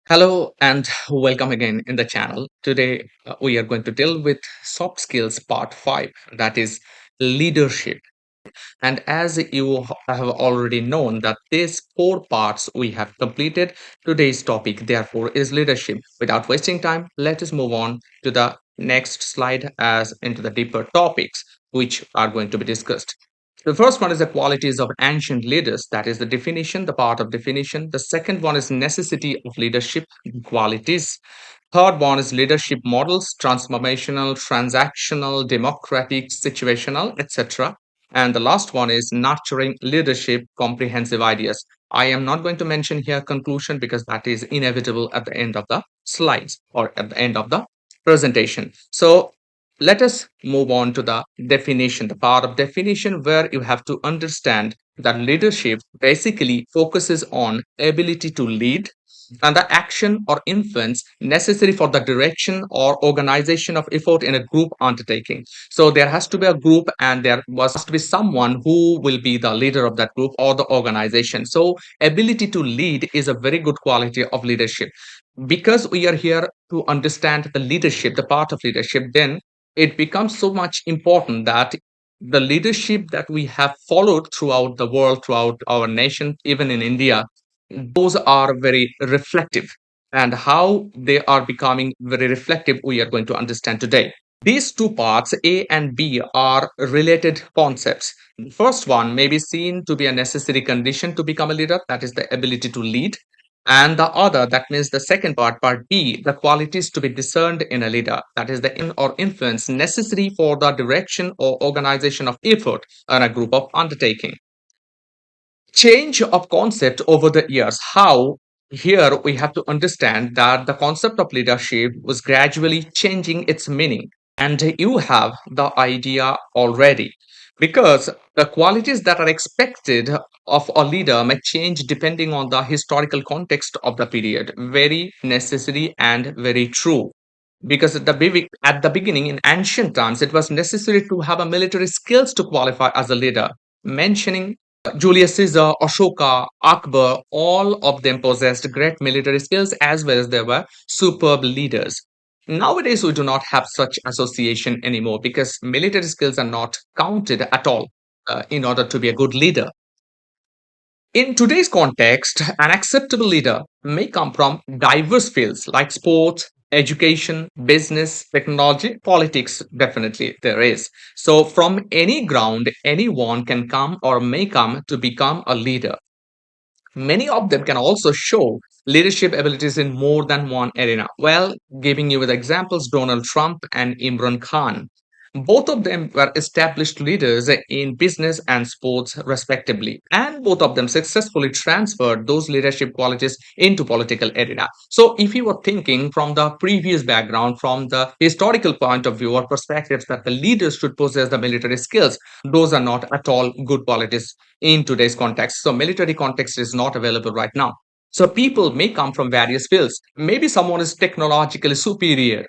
Hello and welcome again in the channel. Today we are going to deal with soft skills part 5, that is leadership. And as you have already known that these four parts we have completed, today's topic therefore is leadership. Without wasting time, let us move on to the next slide as into the deeper topics which are going to be discussed. The first one is the qualities of ancient leaders. That is the definition, the part of definition. The second one is necessity of leadership qualities. Third one is leadership models, transformational, transactional, democratic, situational, etc. And the last one is nurturing leadership, comprehensive ideas. I am not going to mention here conclusion because that is inevitable at the end of the slides or at the end of the presentation. So let us move on to the definition, the part of definition where you have to understand that leadership basically focuses on ability to lead and the action or influence necessary for the direction or organization of effort in a group undertaking. So there has to be a group and there must be someone who will be the leader of that group or the organization. So ability to lead is a very good quality of leadership. Because we are here to understand the leadership, the part of leadership, then it becomes so much important that the leadership that we have followed throughout the world, throughout our nation, even in India, those are very reflective. And how they are becoming very reflective, we are going to understand today. These two parts, A and B, are related concepts. The first one may be seen to be a necessary condition to become a leader, that is the ability to lead. And the other, that means the second part, part B, the qualities to be discerned in a leader, that is the in or influence necessary for the direction or organization of effort in a group of undertaking. Change of concept over the years. How? Here we have to understand that the concept of leadership was gradually changing its meaning, and you have the idea already, because the qualities that are expected of a leader may change depending on the historical context of the period. Very necessary and very true, because at the beginning, in ancient times, it was necessary to have a military skills to qualify as a leader. Mentioning Julius Caesar, Ashoka, Akbar, all of them possessed great military skills as well as they were superb leaders. Nowadays, we do not have such association anymore because military skills are not counted at all in order to be a good leader. In today's context, an acceptable leader may come from diverse fields like sports, education, business, technology, politics. Definitely, there is. So, from any ground, anyone can come or may come to become a leader. Many of them can also show leadership abilities in more than one arena. Well, giving you the examples, Donald Trump and Imran Khan. Both of them were established leaders in business and sports, respectively, and both of them successfully transferred those leadership qualities into political arena. So, if you were thinking from the previous background, from the historical point of view or perspectives that the leaders should possess the military skills, those are not at all good qualities in today's context. So, military context is not available right now. So, people may come from various fields. Maybe someone is technologically superior,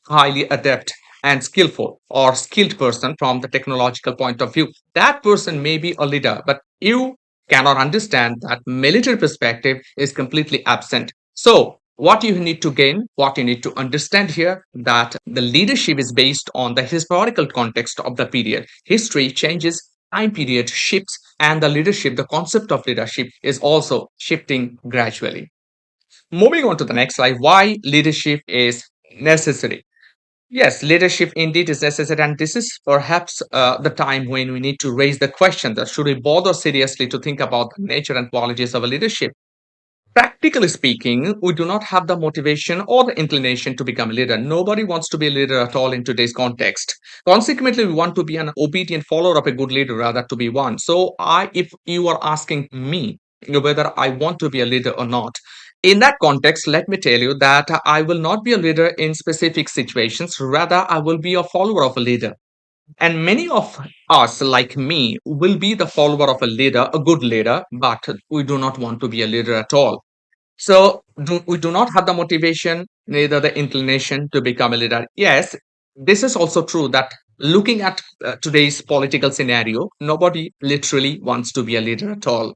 highly adept and skillful or skilled person from the technological point of view. That person may be a leader, but you cannot understand that military perspective is completely absent. So, what you need to gain, what you need to understand here, that the leadership is based on the historical context of the period. History changes, time period shifts, and the leadership, the concept of leadership is also shifting gradually. Moving on to the next slide, why leadership is necessary. Yes, leadership indeed is necessary, and this is perhaps the time when we need to raise the question that should we bother seriously to think about the nature and qualities of a leadership? Practically speaking, we do not have the motivation or the inclination to become a leader. Nobody wants to be a leader at all in today's context. Consequently, we want to be an obedient follower of a good leader rather to be one. So, if you are asking me whether I want to be a leader or not, in that context, let me tell you that I will not be a leader in specific situations. Rather, I will be a follower of a leader. And many of us, like me, will be the follower of a leader, a good leader, but we do not want to be a leader at all. So we do not have the motivation, neither the inclination to become a leader. Yes, this is also true that looking at today's political scenario, nobody literally wants to be a leader at all.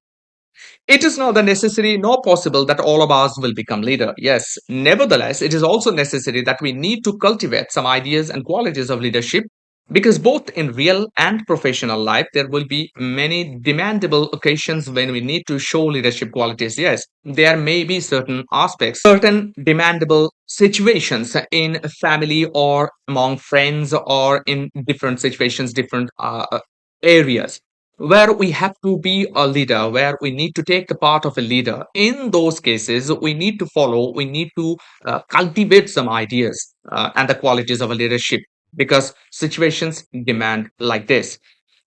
It is not the necessary nor possible that all of us will become leader. Yes, nevertheless, it is also necessary that we need to cultivate some ideas and qualities of leadership because both in real and professional life there will be many demandable occasions when we need to show leadership qualities. Yes, there may be certain aspects, certain demandable situations in family or among friends or in different situations, different areas where we have to be a leader, where we need to take the part of a leader. In those cases, we need to follow, we need to cultivate some ideas and the qualities of a leadership because situations demand like this.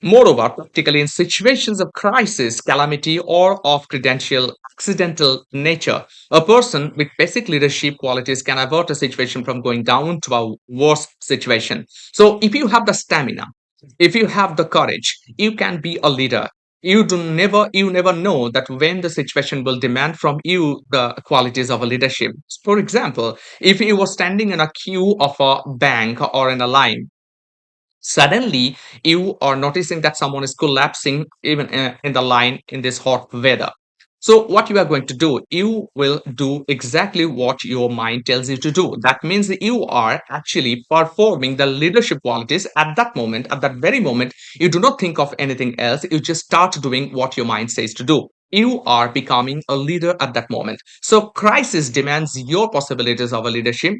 Moreover, particularly in situations of crisis, calamity, or of credential accidental nature, a person with basic leadership qualities can avert a situation from going down to a worse situation. So, if you have the stamina, if you have the courage, you can be a leader. You never know that when the situation will demand from you the qualities of a leadership. For example, if you were standing in a queue of a bank or in a line, suddenly you are noticing that someone is collapsing even in the line in this hot weather. So what you are going to do, you will do exactly what your mind tells you to do. That means that you are actually performing the leadership qualities at that moment. At that very moment, you do not think of anything else, you just start doing what your mind says to do. You are becoming a leader at that moment. So crisis demands your possibilities of a leadership.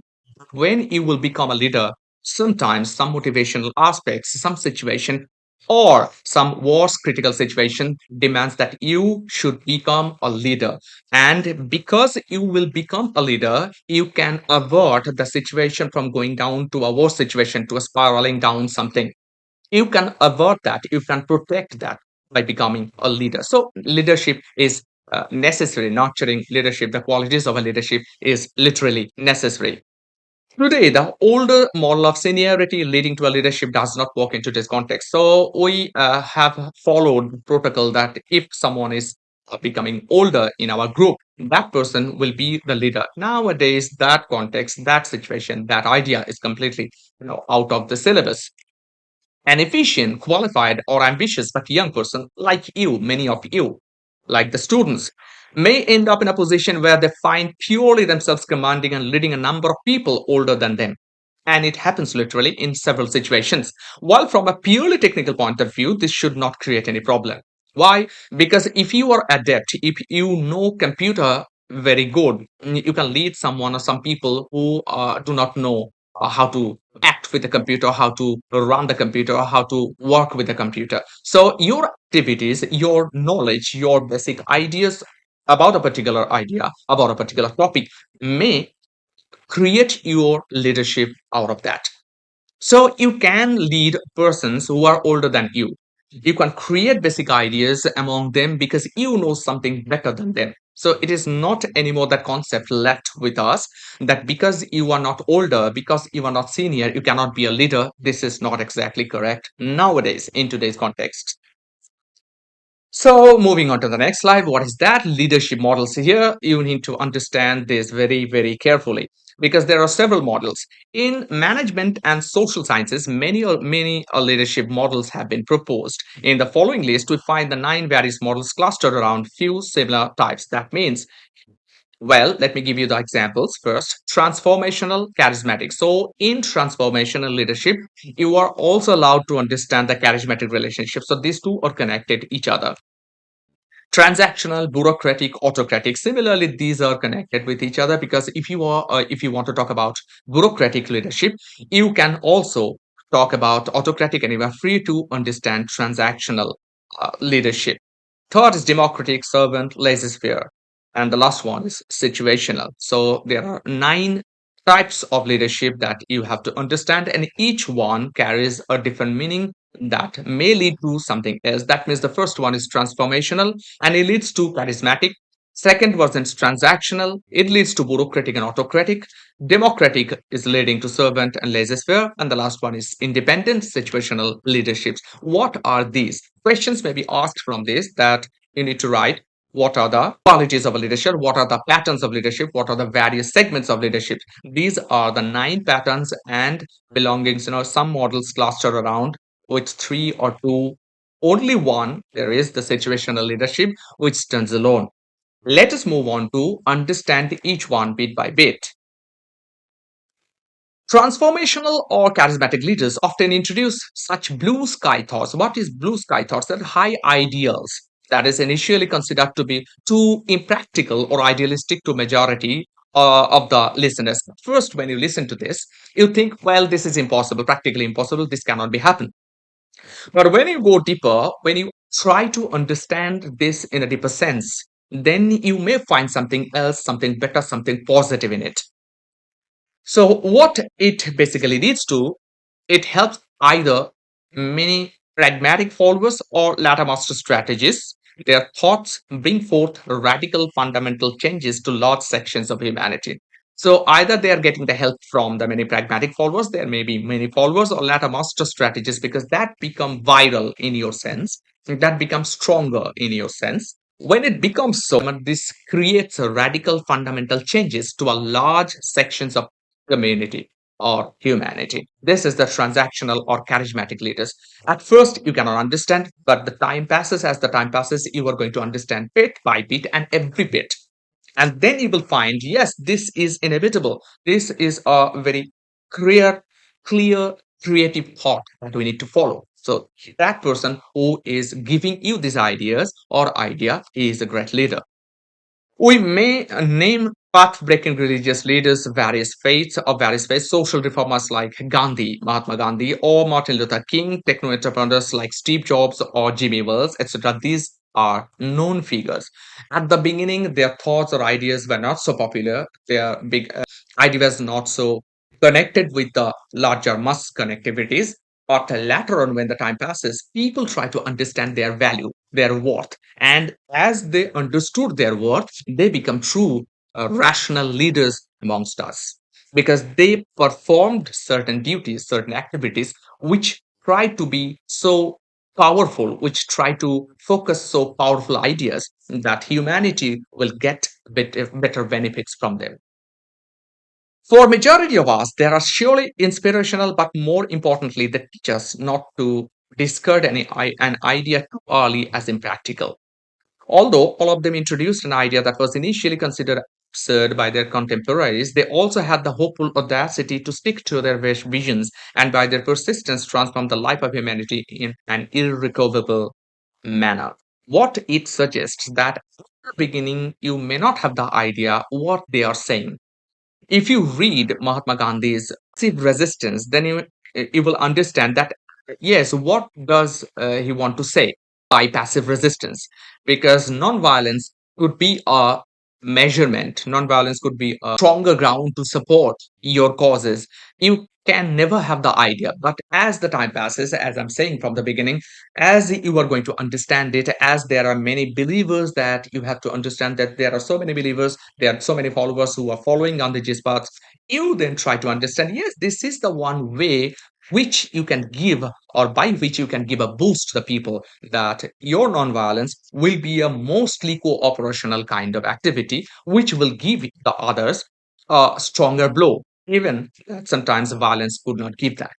When you will become a leader, sometimes some motivational aspects, some situation, or some worse critical situation demands that you should become a leader. And because you will become a leader, you can avert the situation from going down to a worse situation, to a spiraling down something. You can avert that, you can protect that by becoming a leader. So leadership is necessary. Nurturing leadership, the qualities of a leadership is literally necessary. Today, the older model of seniority leading to a leadership does not work into this context. So we have followed protocol that if someone is becoming older in our group, that person will be the leader. Nowadays, that context, that situation, that idea is completely out of the syllabus. An efficient, qualified, or ambitious but young person like you, many of you, like the students, may end up in a position where they find purely themselves commanding and leading a number of people older than them. And it happens literally in several situations. While from a purely technical point of view, this should not create any problem. Why? Because if you are adept, if you know computer very good, you can lead someone or some people who do not know how to act with the computer, how to run the computer, how to work with the computer. So your activities, your knowledge, your basic ideas about a particular idea, about a particular topic may create your leadership out of that. So you can lead persons who are older than you. You can create basic ideas among them because you know something better than them. So it is not anymore that concept left with us that because you are not older, because you are not senior, you cannot be a leader. This is not exactly correct nowadays in today's context. So, moving on to the next slide, what is that? Leadership models. Here, you need to understand this very, very carefully because there are several models. In management and social sciences, many leadership models have been proposed. In the following list, we find the 9 various models clustered around few similar types. That means, well, let me give you the examples first. Transformational, charismatic. So, in transformational leadership, you are also allowed to understand the charismatic relationship. So, these two are connected each other. Transactional, bureaucratic, autocratic. Similarly, these are connected with each other because if you want to talk about bureaucratic leadership, you can also talk about autocratic, and you are free to understand transactional leadership. Third is democratic, servant, laissez-faire, and the last one is situational. So there are 9 types of leadership that you have to understand, and each one carries a different meaning that may lead to something else. That means the first one is transformational and it leads to charismatic. Second version is transactional. It leads to bureaucratic and autocratic. Democratic is leading to servant and laissez-faire. And the last one is independent situational leaderships. What are these? Questions may be asked from this that you need to write. What are the qualities of a leadership? What are the patterns of leadership? What are the various segments of leadership? These are the 9 patterns and belongings. Some models cluster around with 3 or 2 only one. There is the situational leadership, which stands alone. Let us move on to understand each one bit by bit. Transformational or charismatic leaders often introduce such blue sky thoughts. What is blue sky thoughts? That are high ideals that is initially considered to be too impractical or idealistic to majority of the listeners. First, when you listen to this, you think, well, this is impossible, practically impossible. This cannot be happen. But when you go deeper, when you try to understand this in a deeper sense, then you may find something else, something better, something positive in it. So what it basically leads to, it helps either many pragmatic followers or latter master strategists. Their thoughts bring forth radical fundamental changes to large sections of humanity. So either they are getting the help from the many pragmatic followers, there may be many followers or latter master strategists because that become viral in your sense, that becomes stronger in your sense. When it becomes so, this creates a radical fundamental changes to a large sections of community or humanity. This is the transactional or charismatic leaders. At first, you cannot understand, but the time passes. As the time passes, you are going to understand bit by bit and every bit. And then you will find, yes, this is inevitable. This is a very clear, creative thought that we need to follow. So that person who is giving you these ideas or idea is a great leader. We may name path-breaking religious leaders, various faiths, social reformers like Gandhi, Mahatma Gandhi, or Martin Luther King, techno entrepreneurs like Steve Jobs or Jimmy Wells, etc. These are known figures. At the beginning, their thoughts or ideas were not so popular. Their big ideas not so connected with the larger mass connectivities. But later on, when the time passes, people try to understand their value, their worth. And as they understood their worth, they become true rational leaders amongst us because they performed certain duties, certain activities which try to be so powerful, which try to focus so powerful ideas that humanity will get better benefits from them. For majority of us, they are surely inspirational, but more importantly, they teach us not to discard an idea too early as impractical. Although all of them introduced an idea that was initially considered absurd by their contemporaries, they also had the hopeful audacity to stick to their visions and by their persistence transform the life of humanity in an irrecoverable manner. What it suggests that at the beginning you may not have the idea what they are saying. If you read Mahatma Gandhi's passive resistance, then you will understand that yes, what does he want to say by passive resistance? Because non-violence could be a measurement, non-violence could be a stronger ground to support your causes. You can never have the idea, but as the time passes, as I'm saying from the beginning, as you are going to understand it, as there are many believers that you have to understand that there are so many believers, there are so many followers who are following on the G's path, you then try to understand, yes, this is the one way which you can give or by which you can give a boost to the people that your nonviolence will be a mostly cooperational kind of activity which will give the others a stronger blow even that sometimes violence could not give that.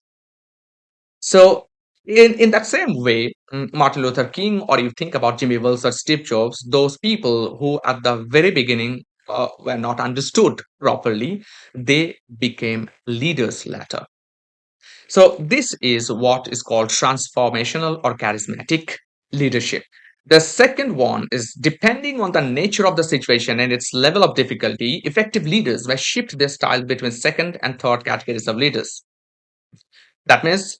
So, in that same way, Martin Luther King, or you think about Jimmy Wells or Steve Jobs, those people who at the very beginning were not understood properly, they became leaders later. So, this is what is called transformational or charismatic leadership. The second one is depending on the nature of the situation and its level of difficulty, effective leaders may shift their style between second and third categories of leaders. That means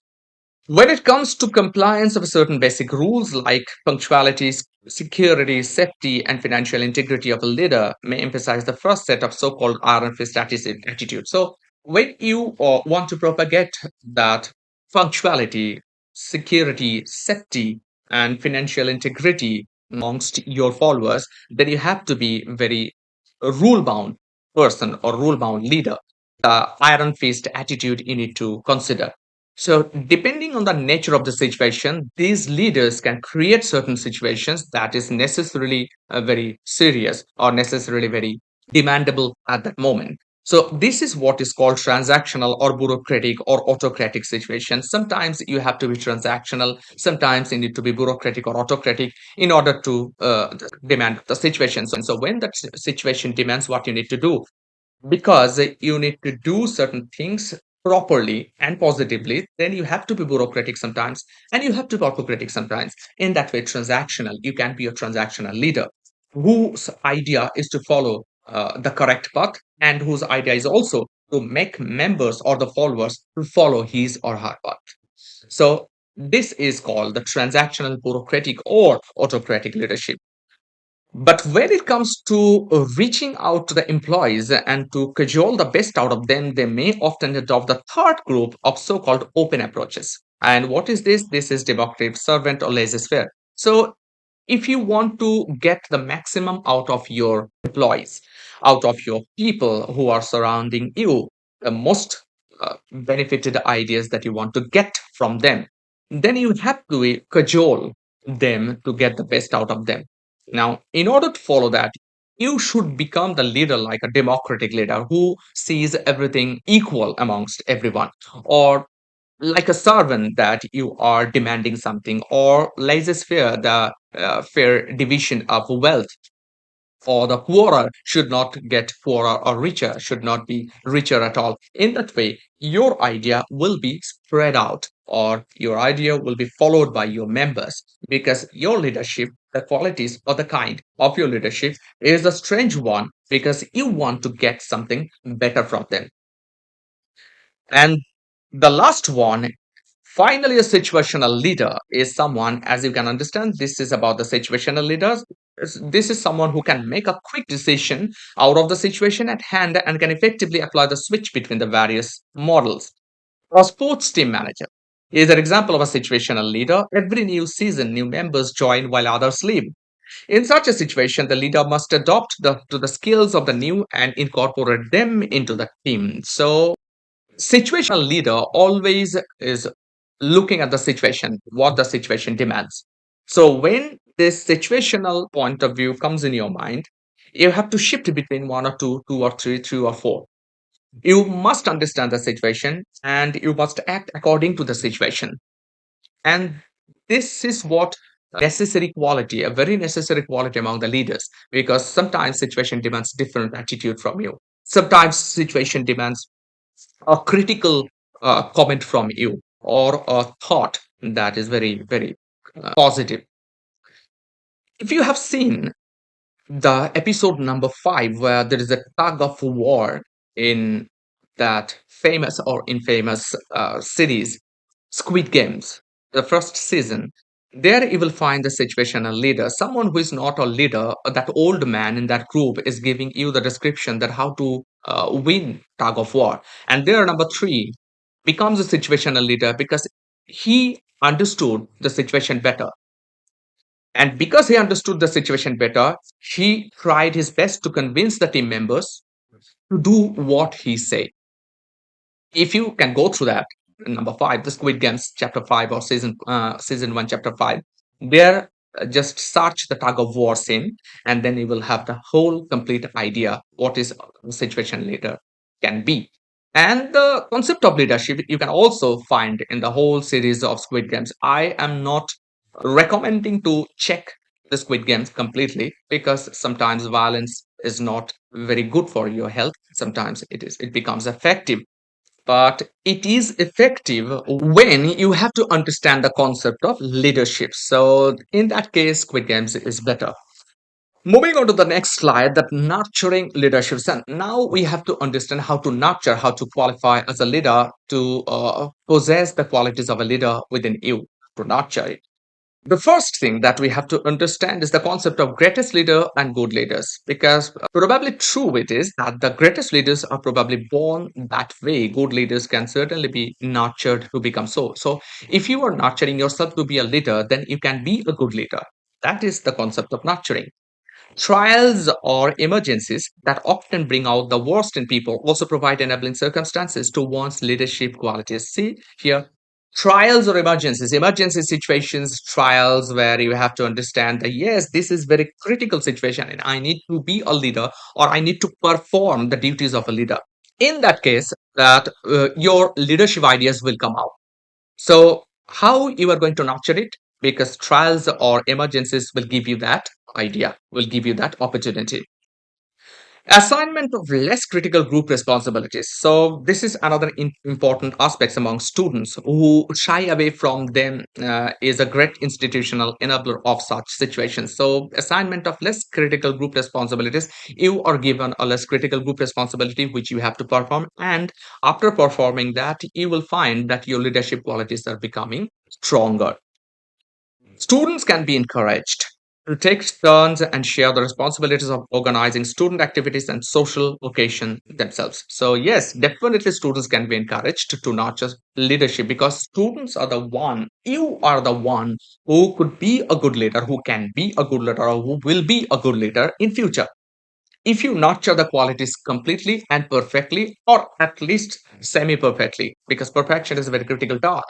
when it comes to compliance of certain basic rules like punctuality, security, safety, and financial integrity of a leader may emphasize the first set of so-called iron fist attitude. So when you want to propagate that punctuality, security, safety, and financial integrity amongst your followers, then you have to be very rule-bound person or rule-bound leader. The iron fist attitude you need to consider. So, depending on the nature of the situation, these leaders can create certain situations that is necessarily very serious or necessarily very demandable at that moment. So this is what is called transactional or bureaucratic or autocratic situation. Sometimes you have to be transactional. Sometimes you need to be bureaucratic or autocratic in order to demand the situation. So when that situation demands what you need to do, because you need to do certain things properly and positively, then you have to be bureaucratic sometimes and you have to be autocratic sometimes. In that way, transactional, you can be a transactional leader whose idea is to follow the correct path and whose idea is also to make members or the followers to follow his or her path. So this is called the transactional bureaucratic or autocratic leadership. But when it comes to reaching out to the employees and to cajole the best out of them, they may often adopt the third group of so called open approaches. And what is this? This is democratic servant or laissez faire. So if you want to get the maximum out of your employees, out of your people who are surrounding you, the most benefited ideas that you want to get from them, then you have to cajole them to get the best out of them. Now, in order to follow that, you should become the leader like a democratic leader who sees everything equal amongst everyone, or like a servant that you are demanding something, or laissez-faire, the fair division of wealth, or the poorer should not get poorer or richer should not be richer at all. In that way, your idea will be spread out or your idea will be followed by your members because your leadership, the qualities or the kind of your leadership is a strange one because you want to get something better from them. And the last one, finally, a situational leader is someone, as you can understand, this is about the situational leaders. This is someone who can make a quick decision out of the situation at hand and can effectively apply the switch between the various models. A sports team manager is an example of a situational leader. Every new season, new members join while others leave. In such a situation, the leader must adopt to the skills of the new and incorporate them into the team. So situational leader always is looking at the situation, what the situation demands. So when this situational point of view comes in your mind, you have to shift between one or two, two or three, three or four. You must understand the situation and you must act according to the situation. And this is what necessary quality, a very necessary quality among the leaders, because sometimes situation demands different attitude from you. Sometimes situation demands a critical comment from you or a thought that is very, very positive. If you have seen the episode number 5, where there is a tug of war in that famous or infamous series, Squid Games, the first season, there you will find the situational leader, someone who is not a leader. That old man in that group is giving you the description that how to win tug of war. And there, number 3 becomes a situational leader because he understood the situation better. And because he understood the situation better, he tried his best to convince the team members to do what he said. If you can go through that, number 5, the Squid Games chapter 5 or season 1 chapter 5, there just search the tug of war scene and then you will have the whole complete idea what is the situation leader can be. And the concept of leadership you can also find in the whole series of Squid Games. I am not recommending to check the Squid Games completely because sometimes violence is not very good for your health. Sometimes it becomes effective, but it is effective when you have to understand the concept of leadership. So in that case, Squid Games is better. Moving on to the next slide, that nurturing leadership. And now we have to understand how to nurture, how to qualify as a leader, to possess the qualities of a leader within you, to nurture it. The first thing that we have to understand is the concept of greatest leader and good leaders, because probably true it is that the greatest leaders are probably born that way. Good leaders can certainly be nurtured to become so. So if you are nurturing yourself to be a leader, then you can be a good leader. That is the concept of nurturing. Trials or emergencies that often bring out the worst in people also provide enabling circumstances to one's leadership qualities. See here, trials or emergencies, emergency situations, trials where you have to understand that yes, this is very critical situation and I need to be a leader or I need to perform the duties of a leader. In that case, that your leadership ideas will come out. So how you are going to nurture it? Because trials or emergencies will give you that idea, will give you that opportunity. Assignment of less critical group responsibilities. So this is another important aspects among students who shy away from them, is a great institutional enabler of such situations. So assignment of less critical group responsibilities. You are given a less critical group responsibility which you have to perform, and after performing that, you will find that your leadership qualities are becoming stronger. Students can be encouraged to take turns and share the responsibilities of organizing student activities and social occasion themselves. So yes, definitely students can be encouraged to nurture leadership, because students are the one, you are the one who could be a good leader, who can be a good leader, or who will be a good leader in future. If you nurture the qualities completely and perfectly, or at least semi perfectly, because perfection is a very critical task.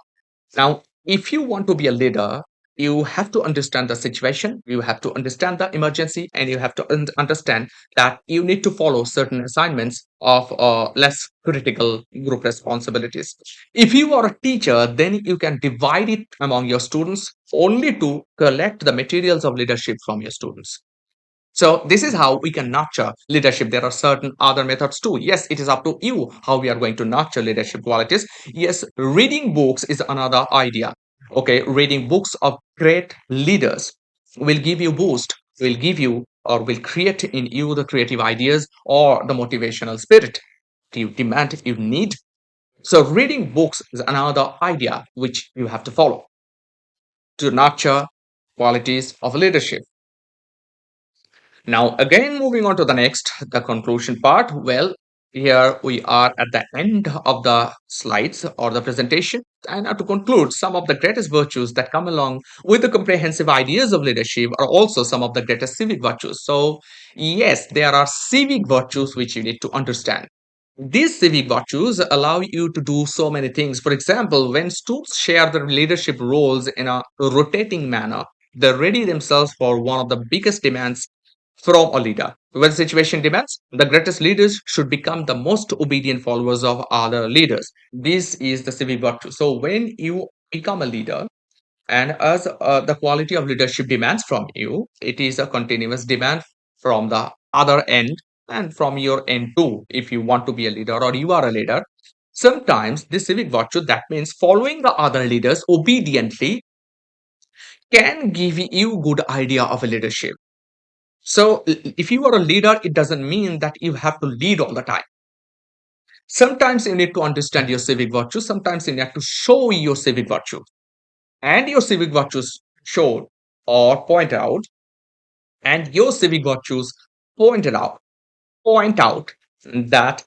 Now, if you want to be a leader, you have to understand the situation, you have to understand the emergency, and you have to understand that you need to follow certain assignments of less critical group responsibilities. If you are a teacher, then you can divide it among your students only to collect the materials of leadership from your students. So this is how we can nurture leadership. There are certain other methods too. Yes, it is up to you how we are going to nurture leadership qualities. Yes, reading books is another idea. Okay, reading books of great leaders will give you boost, will give you or will create in you the creative ideas or the motivational spirit you demand, you need. So reading books is another idea which you have to follow to nurture qualities of leadership. Now, again, moving on to the next, the conclusion part. Well, here we are at the end of the slides or the presentation. And now to conclude, some of the greatest virtues that come along with the comprehensive ideas of leadership are also some of the greatest civic virtues. So, yes, there are civic virtues which you need to understand. These civic virtues allow you to do so many things. For example, when students share their leadership roles in a rotating manner, they ready themselves for one of the biggest demands from a leader. When the situation demands, the greatest leaders should become the most obedient followers of other leaders. This is the civic virtue. So when you become a leader, and as the quality of leadership demands from you, it is a continuous demand from the other end and from your end too. If you want to be a leader or you are a leader, sometimes this civic virtue, that means following the other leaders obediently, can give you good idea of a leadership. So if you are a leader, it doesn't mean that you have to lead all the time. Sometimes you need to understand your civic virtue. Sometimes you need to show your civic virtue, and your civic virtues showed or point out, and your civic virtues pointed out, point out that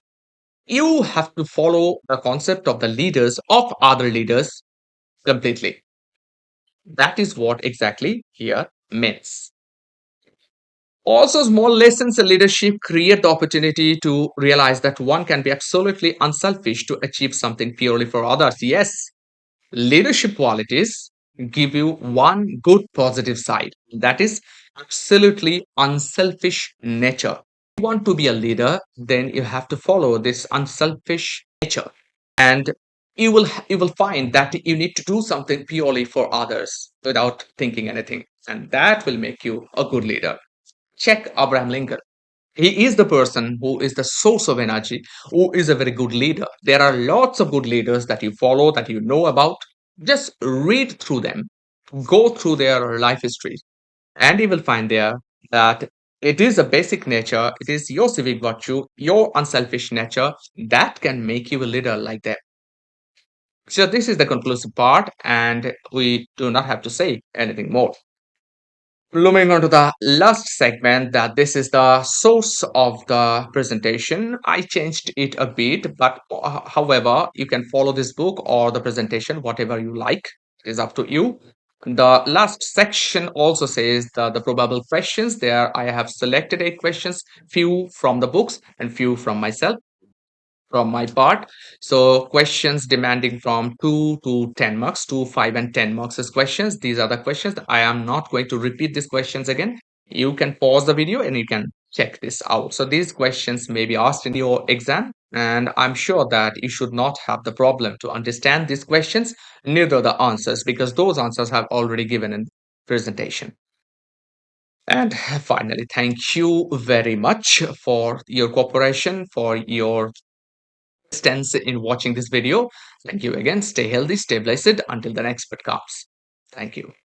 you have to follow the concept of the leaders of other leaders completely. That is what exactly here means. Also, small lessons in leadership create the opportunity to realize that one can be absolutely unselfish to achieve something purely for others. Yes, leadership qualities give you one good positive side, that is absolutely unselfish nature. If you want to be a leader, then you have to follow this unselfish nature, and you will find that you need to do something purely for others without thinking anything, and that will make you a good leader. Check Abraham Lincoln. He is the person who is the source of energy, who is a very good leader. There are lots of good leaders that you follow, that you know about. Just read through them, go through their life history, and you will find there that it is a basic nature, it is your civic virtue, your unselfish nature that can make you a leader like that. So, this is the conclusive part, and we do not have to say anything more. Moving on to the last segment, that this is the source of the presentation. I changed it a bit, but however, you can follow this book or the presentation, whatever you like. It is up to you. The last section also says the probable questions. There I have selected 8 questions, few from the books and few from myself, from my part. So questions demanding from 2 to 10 marks, 2, 5, and 10 marks as questions. These are the questions. I am not going to repeat these questions again. You can pause the video and you can check this out. So these questions may be asked in your exam, And I'm sure that you should not have the problem to understand these questions, neither the answers, because those answers have already given in presentation. And finally, thank you very much for your cooperation, for your stance in watching this video. Thank you again. Stay healthy, stay blessed until the next podcast. Thank you.